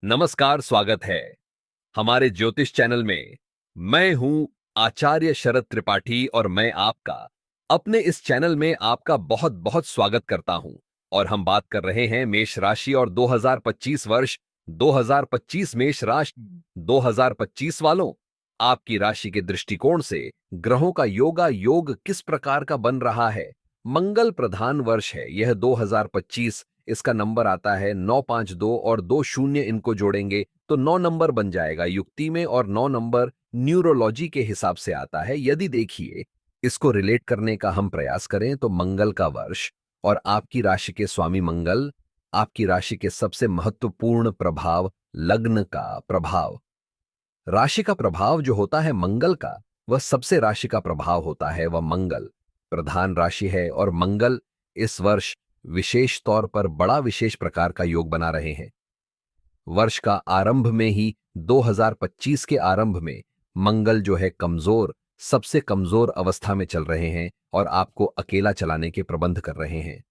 नमस्कार, स्वागत है हमारे ज्योतिष चैनल में। मैं हूं आचार्य शरद त्रिपाठी और मैं आपका अपने इस चैनल में आपका बहुत बहुत स्वागत करता हूं। और हम बात कर रहे हैं मेष राशि और 2025 वर्ष 2025 मेष राशि 2025 वालों, आपकी राशि के दृष्टिकोण से ग्रहों का योगा योग किस प्रकार का बन रहा है। मंगल प्रधान वर्ष है यह 2025। इसका नंबर आता है 952 और 20 इनको जोड़ेंगे तो 9 नंबर बन जाएगा युक्ति में, और 9 नंबर न्यूरोलॉजी के हिसाब से आता है। यदि देखिए इसको रिलेट करने का हम प्रयास करें तो मंगल का वर्ष और आपकी राशि के स्वामी मंगल, आपकी राशि के सबसे महत्वपूर्ण प्रभाव लग्न का प्रभाव, राशि का प्रभाव जो होता है मंगल का, वह सबसे राशि का प्रभाव होता है, वह मंगल प्रधान राशि है। और मंगल इस वर्ष विशेष तौर पर बड़ा विशेष प्रकार का योग बना रहे हैं। वर्ष का आरंभ में ही 2025 के आरंभ में मंगल जो है कमजोर, सबसे कमजोर अवस्था में चल रहे हैं और आपको अकेला चलाने के प्रबंध कर रहे हैं।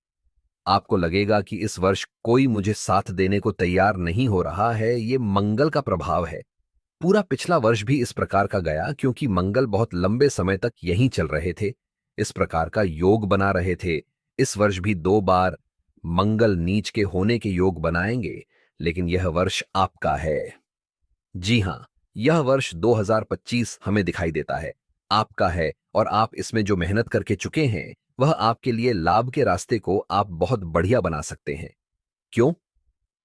आपको लगेगा कि इस वर्ष कोई मुझे साथ देने को तैयार नहीं हो रहा है, ये मंगल का प्रभाव है। पूरा पिछला वर्ष भी इस प्रकार का गया क्योंकि मंगल बहुत लंबे समय तक यहीं चल रहे थे, इस प्रकार का योग बना रहे थे। इस वर्ष भी 2 बार मंगल नीच के होने के योग बनाएंगे, लेकिन यह वर्ष आपका है। जी हां, यह वर्ष 2025 हमें दिखाई देता है आपका है, और आप इसमें जो मेहनत करके चुके हैं वह आपके लिए लाभ के रास्ते को आप बहुत बढ़िया बना सकते हैं। क्यों?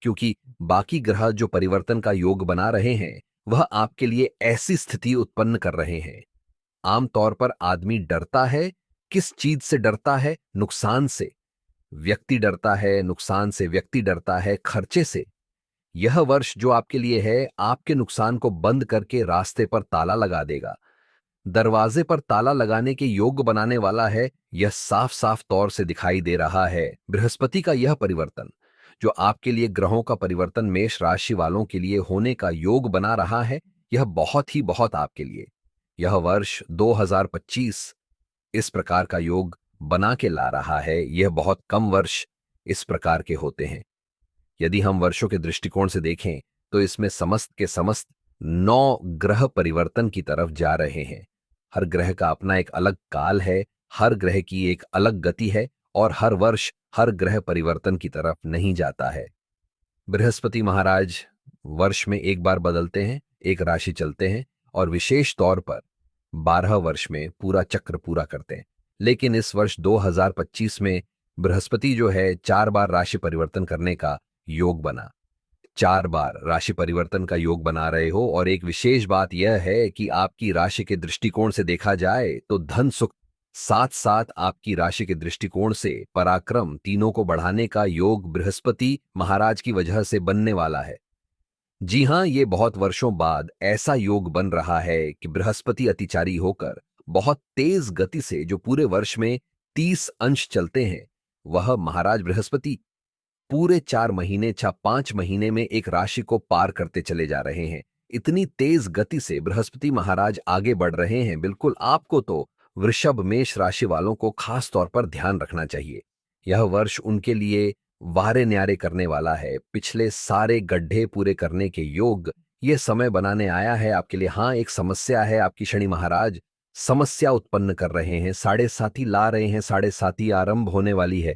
क्योंकि बाकी ग्रह जो परिवर्तन का योग बना रहे हैं वह आपके लिए ऐसी स्थिति उत्पन्न कर रहे हैं। आमतौर पर आदमी डरता है। किस चीज से डरता है? नुकसान से। व्यक्ति डरता है नुकसान से, व्यक्ति डरता है खर्चे से। यह वर्ष जो आपके लिए है आपके नुकसान को बंद करके रास्ते पर ताला लगा देगा, दरवाजे पर ताला लगाने के योग बनाने वाला है। यह साफ साफ तौर से दिखाई दे रहा है। बृहस्पति का यह परिवर्तन जो आपके लिए ग्रहों का परिवर्तन मेष राशि वालों के लिए होने का योग बना रहा है, यह बहुत ही बहुत आपके लिए यह वर्ष 2025 इस प्रकार का योग बना के ला रहा है। यह बहुत कम वर्ष इस प्रकार के होते हैं। यदि हम वर्षों के दृष्टिकोण से देखें तो इसमें समस्त के समस्त 9 ग्रह परिवर्तन की तरफ जा रहे हैं। हर ग्रह का अपना एक अलग काल है, हर ग्रह की एक अलग गति है, और हर वर्ष हर ग्रह परिवर्तन की तरफ नहीं जाता है। बृहस्पति महाराज वर्ष में एक बार बदलते हैं, एक राशि चलते हैं, और विशेष तौर पर 12 वर्ष में पूरा चक्र पूरा करते हैं। लेकिन इस वर्ष 2025 में बृहस्पति जो है 4 बार राशि परिवर्तन करने का योग बना। 4 बार राशि परिवर्तन का योग बना रहे हो, और एक विशेष बात यह है कि आपकी राशि के दृष्टिकोण से देखा जाए तो धन सुख, साथ साथ आपकी राशि के दृष्टिकोण से पराक्रम, तीनों को बढ़ाने का योग बृहस्पति महाराज की वजह से बनने वाला है। जी हां, ये बहुत वर्षों बाद ऐसा योग बन रहा है कि बृहस्पति अतिचारी होकर बहुत तेज गति से जो पूरे वर्ष में 30 अंश चलते हैं, वह महाराज बृहस्पति पूरे 4 महीने 5 महीने में एक राशि को पार करते चले जा रहे हैं। इतनी तेज गति से बृहस्पति महाराज आगे बढ़ रहे हैं। बिल्कुल आपको तो वृषभ मेष राशि वालों को खास तौर पर ध्यान रखना चाहिए। यह वर्ष उनके लिए वारे न्यारे करने वाला है। पिछले सारे गड्ढे पूरे करने के योग ये समय बनाने आया है आपके लिए। हाँ, एक समस्या है, आपकी शनि महाराज समस्या उत्पन्न कर रहे हैं, साढ़े साथी ला रहे हैं, साढ़े साथी आरंभ होने वाली है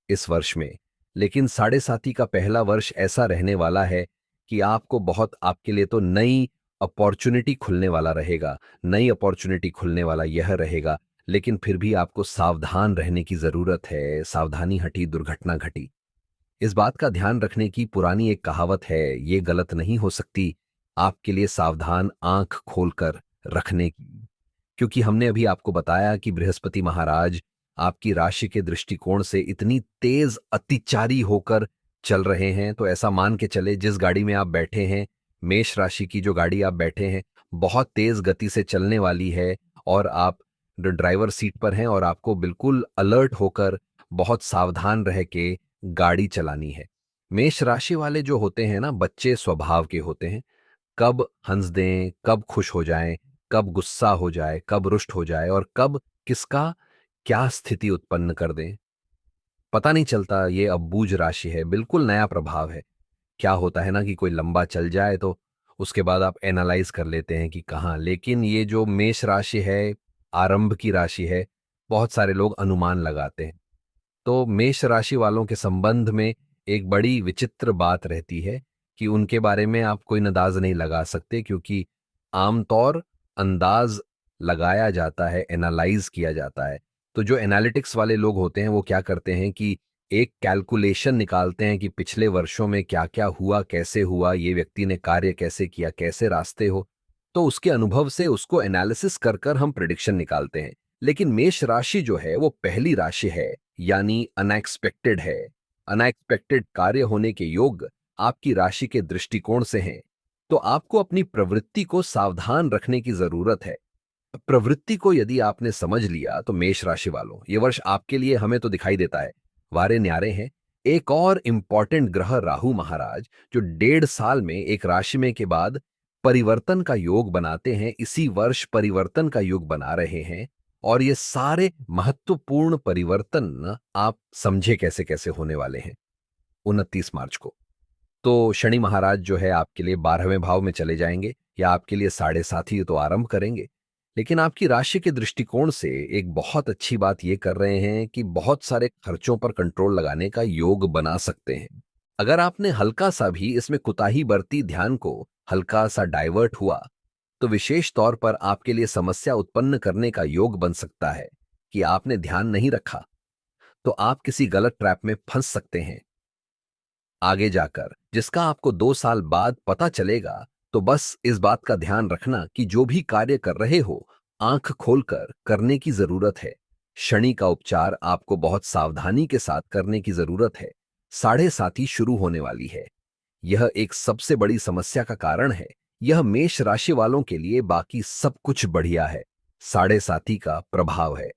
इस वर्ष में। लेकिन साढ़े साथी का पहला वर्ष ऐसा रहने वाला है कि आपको बहुत, आपके लिए तो नई अपॉर्चुनिटी खुलने वाला रहेगा, नई अपॉर्चुनिटी खुलने वाला यह रहेगा। लेकिन फिर भी आपको सावधान रहने की जरूरत है। सावधानी हटी दुर्घटना घटी, इस बात का ध्यान रखने की पुरानी एक कहावत है, ये गलत नहीं हो सकती आपके लिए सावधान आंख खोलकर रखने की। क्योंकि हमने अभी आपको बताया कि बृहस्पति महाराज आपकी राशि के दृष्टिकोण से इतनी तेज अतिचारी होकर चल रहे हैं, तो ऐसा मान के चले जिस गाड़ी में आप बैठे हैं, मेष राशि की जो गाड़ी आप बैठे हैं बहुत तेज गति से चलने वाली है, और आप ड्राइवर सीट पर हैं और आपको बिल्कुल अलर्ट होकर बहुत सावधान रह के गाड़ी चलानी है। मेष राशि वाले जो होते हैं ना, बच्चे स्वभाव के होते हैं। कब हंस दें, कब खुश हो जाएं, कब गुस्सा हो जाए, कब रुष्ट हो जाए, और कब किसका क्या स्थिति उत्पन्न कर दें, पता नहीं चलता। ये अब बूझ राशि है, बिल्कुल नया प्रभाव है। क्या होता है ना कि कोई लंबा चल जाए तो उसके बाद आप एनालाइज कर लेते हैं कि कहाँ, लेकिन ये जो मेष राशि है, आरंभ की राशि है, बहुत सारे लोग अनुमान लगाते हैं। तो मेष राशि वालों के संबंध में एक बड़ी विचित्र बात रहती है कि उनके बारे में आप कोई अंदाज नहीं लगा सकते, क्योंकि आमतौर अंदाज लगाया जाता है, एनालाइज किया जाता है। तो जो एनालिटिक्स वाले लोग होते हैं वो क्या करते हैं कि एक कैलकुलेशन निकालते हैं कि पिछले वर्षों में क्या क्या हुआ, कैसे हुआ, ये व्यक्ति ने कार्य कैसे किया, कैसे रास्ते हो, तो उसके अनुभव से उसको एनालिसिस कर कर हम प्रिडिक्शन निकालते हैं। लेकिन मेष राशि जो है वो पहली राशि है, यानी अनएक्सपेक्टेड है। अनएक्सपेक्टेड कार्य होने के योग आपकी राशि के दृष्टिकोण से हैं। तो आपको अपनी प्रवृत्ति को सावधान रखने की जरूरत है। प्रवृत्ति को यदि आपने समझ लिया तो मेष राशि वालों, ये वर्ष आपके लिए हमें तो दिखाई देता है वारे न्यारे हैं। एक और इंपॉर्टेंट ग्रह राहु महाराज, जो 1.5 साल में एक राशि में के बाद परिवर्तन का योग बनाते हैं, इसी वर्ष परिवर्तन का योग बना रहे हैं। और ये सारे महत्वपूर्ण परिवर्तन आप समझे कैसे कैसे होने वाले हैं 29 मार्च को। तो शनि महाराज जो है आपके लिए 12वें भाव में चले जाएंगे, या आपके लिए साढ़े साथ ही तो आरंभ करेंगे। लेकिन आपकी राशि के दृष्टिकोण से एक बहुत अच्छी बात ये कर रहे हैं कि बहुत सारे खर्चों पर कंट्रोल लगाने का योग बना सकते हैं। अगर आपने हल्का सा भी इसमें कुताही बरती, ध्यान को हल्का सा डाइवर्ट हुआ, तो विशेष तौर पर आपके लिए समस्या उत्पन्न करने का योग बन सकता है कि आपने ध्यान नहीं रखा, तो आप किसी गलत ट्रैप में फंस सकते हैं आगे जाकर, जिसका आपको 2 साल बाद पता चलेगा। तो बस इस बात का ध्यान रखना कि जो भी कार्य कर रहे हो, आंख खोलकर करने की जरूरत है। शनि का उपचार आपको बहुत सावधानी के साथ करने की जरूरत है। साढ़े साथी शुरू होने वाली है। यह एक सबसे बड़ी समस्या का कारण है। यह मेष राशि वालों के लिए बाकी सब कुछ बढ़िया है, साढ़े साथी का प्रभाव है।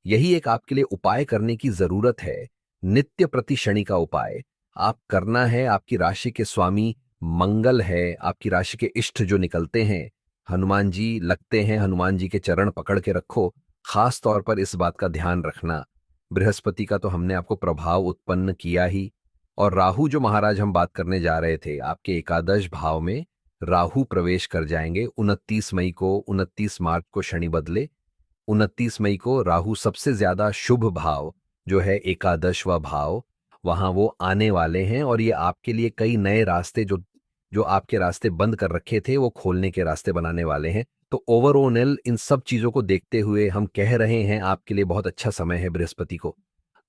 यही एक आपके लिए उपाय करने की जरूरत है। नित्य प्रति शनि का उपाय आप करना है। आपकी राशि के स्वामी मंगल है, आपकी राशि के इष्ट जो निकलते हैं हनुमान जी लगते हैं, हनुमान जी के चरण पकड़ के रखो। खास तौर पर इस बात का ध्यान रखना, बृहस्पति का तो हमने आपको प्रभाव उत्पन्न किया ही, और राहु जो महाराज हम बात करने जा रहे थे, आपके एकादश भाव में राहु प्रवेश कर जाएंगे 29 मई को। 29 मार्च को शनि बदले, 29 मई को राहु सबसे ज्यादा शुभ भाव जो है एकादशवा भाव, वहां वो आने वाले हैं। और ये आपके लिए कई नए रास्ते जो जो आपके रास्ते बंद कर रखे थे वो खोलने के रास्ते बनाने वाले हैं। तो ओवरऑल इन सब चीजों को देखते हुए हम कह रहे हैं आपके लिए बहुत अच्छा समय है बृहस्पति को।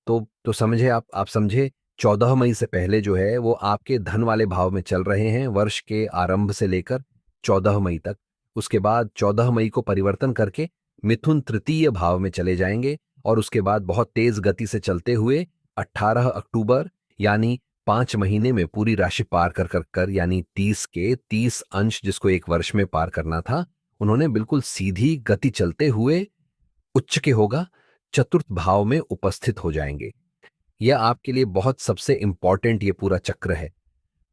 तो समझे आप समझे, 14 मई से पहले जो है वो आपके धन वाले भाव में चल रहे हैं वर्ष के आरंभ से लेकर 14 मई तक। उसके बाद 14 मई को परिवर्तन करके मिथुन तृतीय भाव में चले जाएंगे, और उसके बाद बहुत तेज गति से चलते हुए 18 अक्टूबर, यानी 5 महीने में पूरी राशि पार कर कर कर, यानी 30 के 30 अंश जिसको एक वर्ष में पार करना था, उन्होंने बिल्कुल सीधी गति चलते हुए उच्च के होगा चतुर्थ भाव में उपस्थित हो जाएंगे। यह आपके लिए बहुत सबसे इंपॉर्टेंट ये पूरा चक्र है।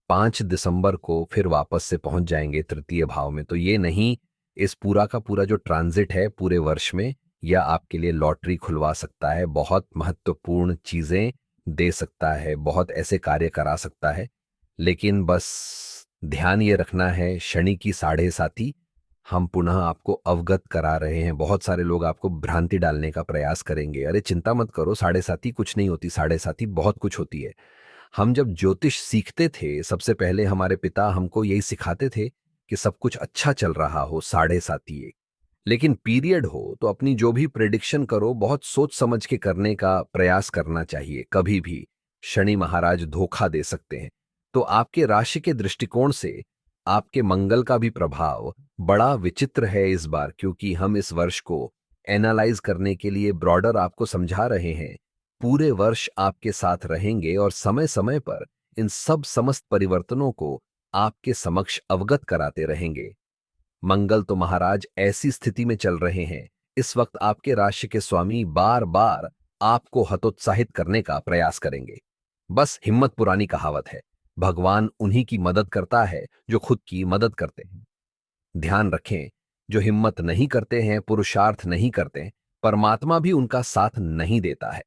5 दिसंबर को फिर वापस से पहुंच जाएंगे तृतीय भाव में। तो ये नहीं, इस पूरा का पूरा जो ट्रांजिट है पूरे वर्ष में, यह आपके लिए लॉटरी खुलवा सकता है, बहुत महत्वपूर्ण चीजें दे सकता है, बहुत ऐसे कार्य करा सकता है। लेकिन बस ध्यान ये रखना है, शनि की साढ़े साथी हम पुनः आपको अवगत करा रहे हैं। बहुत सारे लोग आपको भ्रांति डालने का प्रयास करेंगे, अरे चिंता मत करो, साढ़े साथी कुछ नहीं होती, साढ़े साथी बहुत कुछ होती है। हम जब ज्योतिष सीखते थे सबसे पहले हमारे पिता हमको यही सिखाते थे कि सब कुछ अच्छा चल रहा हो, साढ़े साथी एक, लेकिन पीरियड हो तो अपनी जो भी प्रेडिक्शन करो बहुत सोच समझ के करने का प्रयास करना चाहिए। कभी भी शनि महाराज धोखा दे सकते हैं। तो आपके राशि के दृष्टिकोण से आपके मंगल का भी प्रभाव बड़ा विचित्र है इस बार, क्योंकि हम इस वर्ष को एनालाइज करने के लिए ब्रॉडर आपको समझा रहे हैं। पूरे वर्ष आपके साथ रहेंगे और समय समय पर इन सब समस्त परिवर्तनों को आपके समक्ष अवगत कराते रहेंगे। मंगल तो महाराज ऐसी स्थिति में चल रहे हैं, इस वक्त आपके राशि के स्वामी बार बार आपको हतोत्साहित करने का प्रयास करेंगे। बस हिम्मत पुरानी कहावत है, भगवान उन्हीं की मदद करता है जो खुद की मदद करते हैं। ध्यान रखें, जो हिम्मत नहीं करते हैं, पुरुषार्थ नहीं करते, परमात्मा भी उनका साथ नहीं देता है।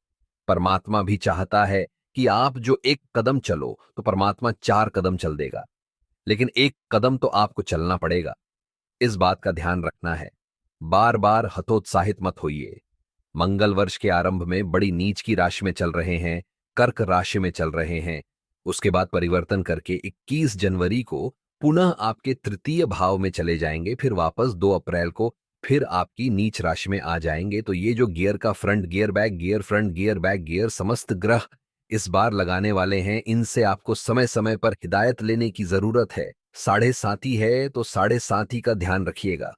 परमात्मा भी चाहता है कि आप जो एक कदम चलो तो परमात्मा 4 कदम चल देगा, लेकिन एक कदम तो आपको चलना पड़ेगा। इस बात का ध्यान रखना है। बार बार हतोत्साहित मत होइए। मंगल वर्ष के आरंभ में बड़ी नीच की राशि में चल रहे हैं, कर्क राशि में चल रहे हैं। उसके बाद परिवर्तन करके 21 जनवरी को पुनः आपके तृतीय भाव में चले जाएंगे, फिर वापस 2 अप्रैल को फिर आपकी नीच राशि में आ जाएंगे। तो ये जो गियर का front gear, back gear, front gear, back gear समस्त ग्रह इस बार लगाने वाले हैं, इनसे आपको समय समय पर हिदायत लेने की जरूरत है। साढ़े साथी है तो साढ़े साथी का ध्यान रखिएगा।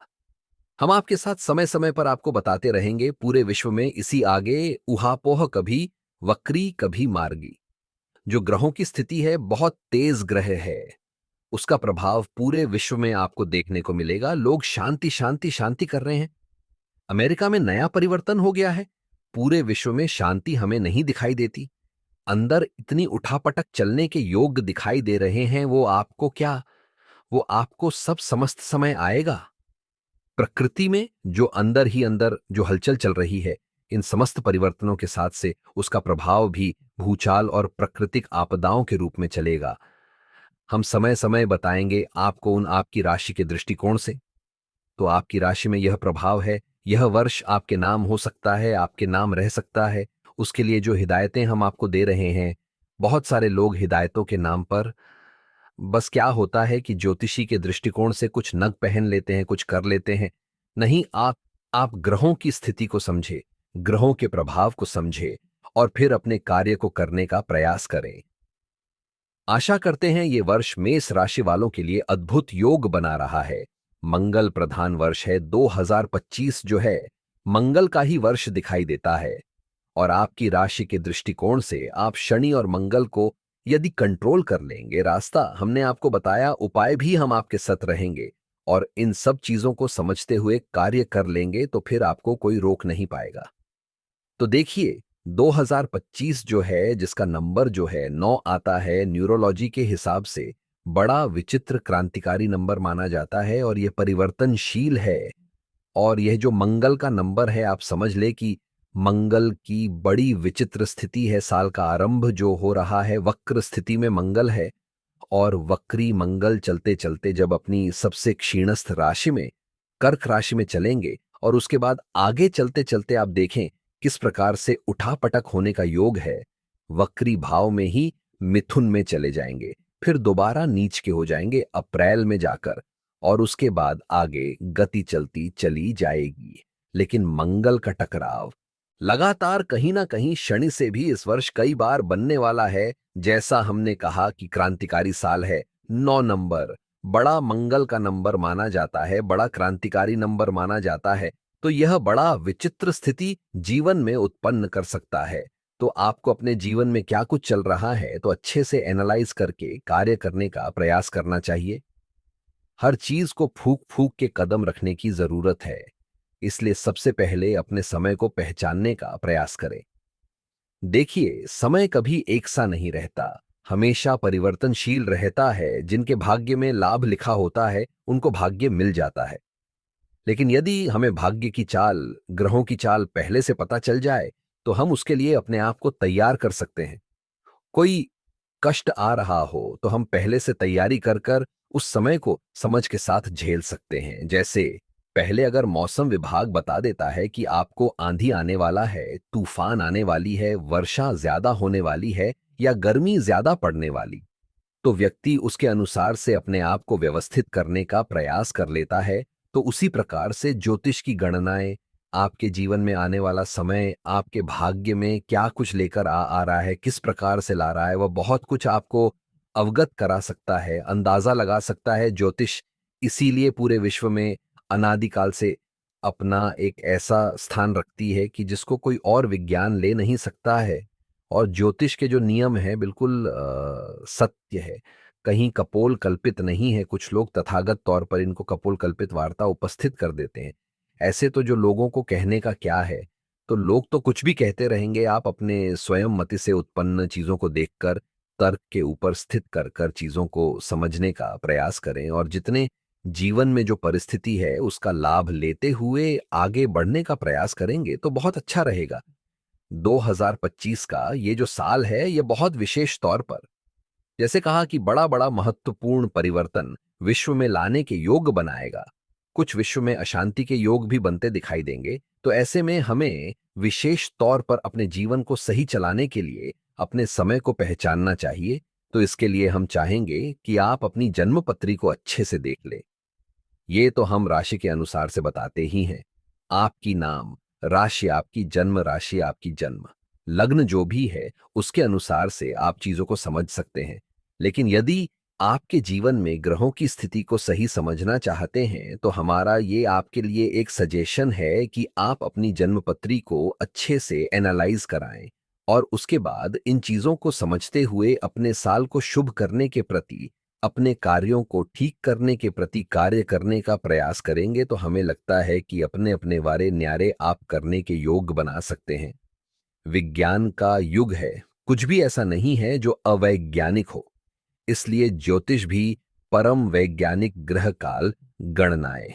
हम आपके साथ समय समय पर आपको बताते रहेंगे। पूरे विश्व में इसी आगे उहापोह, कभी वक्री कभी मार्गी। जो ग्रहों की स्थिति है बहुत तेज ग्रह है, उसका प्रभाव पूरे विश्व में आपको देखने को मिलेगा। लोग शांति शांति शांति कर रहे हैं। अमेरिका में नया परिवर्तन हो गया है। पूरे विश्व में शांति हमें नहीं दिखाई देती। अंदर इतनी उठापटक चलने के योग दिखाई दे रहे हैं। वो आपको क्या, वो आपको सब समस्त समय आएगा। प्रकृति में जो अंदर ही अंदर जो हलचल चल रही है, इन समस्त परिवर्तनों के साथ से उसका प्रभाव भी भूचाल और प्राकृतिक आपदाओं के रूप में चलेगा। हम समय समय बताएंगे आपको उन आपकी राशि के दृष्टिकोण से। तो आपकी राशि में यह प्रभाव है, यह वर्ष आपके नाम हो सकता है, आपके नाम रह सकता है। उसके लिए जो हिदायतें हम आपको दे रहे हैं, बहुत सारे लोग हिदायतों के नाम पर बस क्या होता है कि ज्योतिषी के दृष्टिकोण से कुछ नग पहन लेते हैं, कुछ कर लेते हैं। नहीं, आप ग्रहों की स्थिति को समझे, ग्रहों के प्रभाव को समझे और फिर अपने कार्य को करने का प्रयास करें। आशा करते हैं ये वर्ष मेष राशि वालों के लिए अद्भुत योग बना रहा है। मंगल प्रधान वर्ष है। 2025 जो है मंगल का ही वर्ष दिखाई देता है। और आपकी राशि के दृष्टिकोण से आप शनि और मंगल को यदि कंट्रोल कर लेंगे, रास्ता हमने आपको बताया, उपाय भी हम आपके साथ रहेंगे और इन सब चीजों को समझते हुए कार्य कर लेंगे तो फिर आपको कोई रोक नहीं पाएगा। तो देखिए, 2025 जो है, जिसका नंबर जो है 9 आता है, न्यूरोलॉजी के हिसाब से बड़ा विचित्र क्रांतिकारी नंबर माना जाता है और यह परिवर्तनशील है। और यह जो मंगल का नंबर है, आप समझ ले कि मंगल की बड़ी विचित्र स्थिति है। साल का आरंभ जो हो रहा है वक्र स्थिति में मंगल है, और वक्री मंगल चलते चलते जब अपनी सबसे क्षीणस्थ राशि में कर्क राशि में चलेंगे और उसके बाद आगे चलते चलते आप देखें किस प्रकार से उठापटक होने का योग है। वक्री भाव में ही मिथुन में चले जाएंगे, फिर दोबारा नीच के हो जाएंगे अप्रैल में जाकर, और उसके बाद आगे गति चलती चली जाएगी। लेकिन मंगल का टकराव लगातार कहीं ना कहीं शनि से भी इस वर्ष कई बार बनने वाला है। जैसा हमने कहा कि क्रांतिकारी साल है, 9 नंबर बड़ा मंगल का नंबर माना जाता है, बड़ा क्रांतिकारी नंबर माना जाता है। तो यह बड़ा विचित्र स्थिति जीवन में उत्पन्न कर सकता है। तो आपको अपने जीवन में क्या कुछ चल रहा है तो अच्छे से एनालाइज करके कार्य करने का प्रयास करना चाहिए। हर चीज को फूक फूक के कदम रखने की जरूरत है, इसलिए सबसे पहले अपने समय को पहचानने का प्रयास करें। देखिए, समय कभी एक सा नहीं रहता, हमेशा परिवर्तनशील रहता है। जिनके भाग्य में लाभ लिखा होता है उनको भाग्य मिल जाता है। लेकिन यदि हमें भाग्य की चाल, ग्रहों की चाल पहले से पता चल जाए तो हम उसके लिए अपने आप को तैयार कर सकते हैं। कोई कष्ट आ रहा हो तो हम पहले से तैयारी कर कर उस समय को समझ के साथ झेल सकते हैं। जैसे पहले अगर मौसम विभाग बता देता है कि आपको आंधी आने वाला है, तूफान आने वाली है, वर्षा ज्यादा होने वाली है या गर्मी ज्यादा पड़ने वाली, तो व्यक्ति उसके अनुसार से अपने आप को व्यवस्थित करने का प्रयास कर लेता है। तो उसी प्रकार से ज्योतिष की गणनाएं आपके जीवन में आने वाला समय, आपके भाग्य में क्या कुछ लेकर आ रहा है, किस प्रकार से ला रहा है, वह बहुत कुछ आपको अवगत करा सकता है, अंदाजा लगा सकता है। ज्योतिष इसीलिए पूरे विश्व में अनादिकाल से अपना एक ऐसा स्थान रखती है कि जिसको कोई और विज्ञान ले नहीं सकता है। और ज्योतिष के जो नियम है बिल्कुल सत्य है, कहीं कपोल कल्पित नहीं है। कुछ लोग तथागत तौर पर इनको कपोल कल्पित वार्ता उपस्थित कर देते हैं। ऐसे तो जो लोगों को कहने का क्या है, तो लोग तो कुछ भी कहते रहेंगे। आप अपने स्वयं मति से उत्पन्न चीजों को देखकर तर्क के ऊपर स्थित कर कर चीजों को समझने का प्रयास करें, और जितने जीवन में जो परिस्थिति है उसका लाभ लेते हुए आगे बढ़ने का प्रयास करेंगे तो बहुत अच्छा रहेगा। 2025 का ये जो साल है ये बहुत विशेष तौर पर, जैसे कहा कि बड़ा बड़ा महत्वपूर्ण परिवर्तन विश्व में लाने के योग बनाएगा। कुछ विश्व में अशांति के योग भी बनते दिखाई देंगे। तो ऐसे में हमें विशेष तौर पर अपने जीवन को सही चलाने के लिए अपने समय को पहचानना चाहिए। तो इसके लिए हम चाहेंगे कि आप अपनी जन्म पत्री को अच्छे से देख ले। ये तो हम राशि के अनुसार से बताते ही हैं। आपकी नाम राशि, आपकी जन्म राशि, आपकी जन्म लग्न जो भी है उसके अनुसार से आप चीजों को समझ सकते हैं। लेकिन यदि आपके जीवन में ग्रहों की स्थिति को सही समझना चाहते हैं तो हमारा ये आपके लिए एक सजेशन है कि आप अपनी जन्म पत्री को अच्छे से एनालाइज कराएं और उसके बाद इन चीजों को समझते हुए अपने साल को शुभ करने के प्रति, अपने कार्यों को ठीक करने के प्रति कार्य करने का प्रयास करेंगे तो हमें लगता है कि अपने अपने वारे न्यारे आप करने के योग बना सकते हैं। विज्ञान का युग है, कुछ भी ऐसा नहीं है जो अवैज्ञानिक हो। इसलिए ज्योतिष भी परम वैज्ञानिक ग्रह काल गणनाएं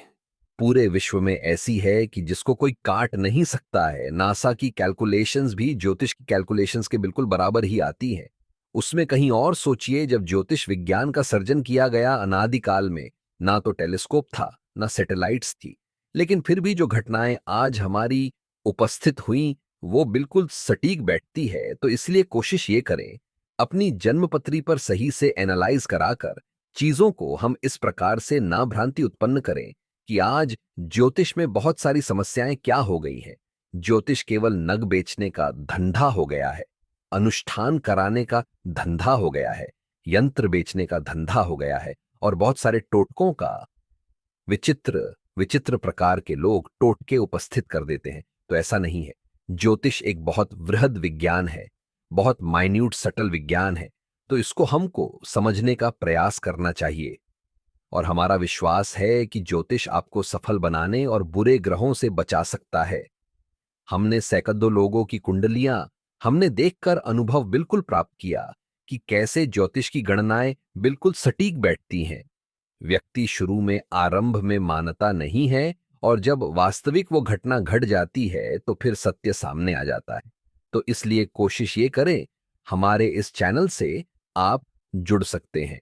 पूरे विश्व में ऐसी है कि जिसको कोई काट नहीं सकता है। नासा की कैलकुलेशंस भी ज्योतिष की कैलकुलेशंस के बिल्कुल बराबर ही आती हैं। उसमें कहीं और सोचिए, जब ज्योतिष विज्ञान का सर्जन किया गया अनादिकाल में, ना तो टेलीस्कोप था ना सैटेलाइट्स थी, लेकिन फिर भी जो घटनाएं आज हमारी उपस्थित हुई वो बिल्कुल सटीक बैठती है। तो इसलिए कोशिश ये करें, अपनी जन्मपत्री पर सही से एनालाइज कराकर चीजों को हम इस प्रकार से ना भ्रांति उत्पन्न करें कि आज ज्योतिष में बहुत सारी समस्याएं क्या हो गई हैं। ज्योतिष केवल नग बेचने का धंधा हो गया है, अनुष्ठान कराने का धंधा हो गया है, यंत्र बेचने का धंधा हो गया है और बहुत सारे टोटकों का विचित्र विचित्र प्रकार के लोग टोटके उपस्थित कर देते हैं। तो ऐसा नहीं है। ज्योतिष एक बहुत वृहद विज्ञान है, बहुत माइन्यूट सटल विज्ञान है। तो इसको हमको समझने का प्रयास करना चाहिए और हमारा विश्वास है कि ज्योतिष आपको सफल बनाने और बुरे ग्रहों से बचा सकता है। हमने सैकड़ों लोगों की कुंडलियां हमने देखकर अनुभव बिल्कुल प्राप्त किया कि कैसे ज्योतिष की गणनाएं बिल्कुल सटीक बैठती हैं। व्यक्ति शुरू में आरंभ में मानता नहीं है और जब वास्तविक वो घटना घट जाती है तो फिर सत्य सामने आ जाता है। तो इसलिए कोशिश ये करें, हमारे इस चैनल से आप जुड़ सकते हैं।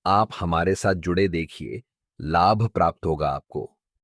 आप हमारे साथ जुड़े देखिए, लाभ प्राप्त होगा आपको।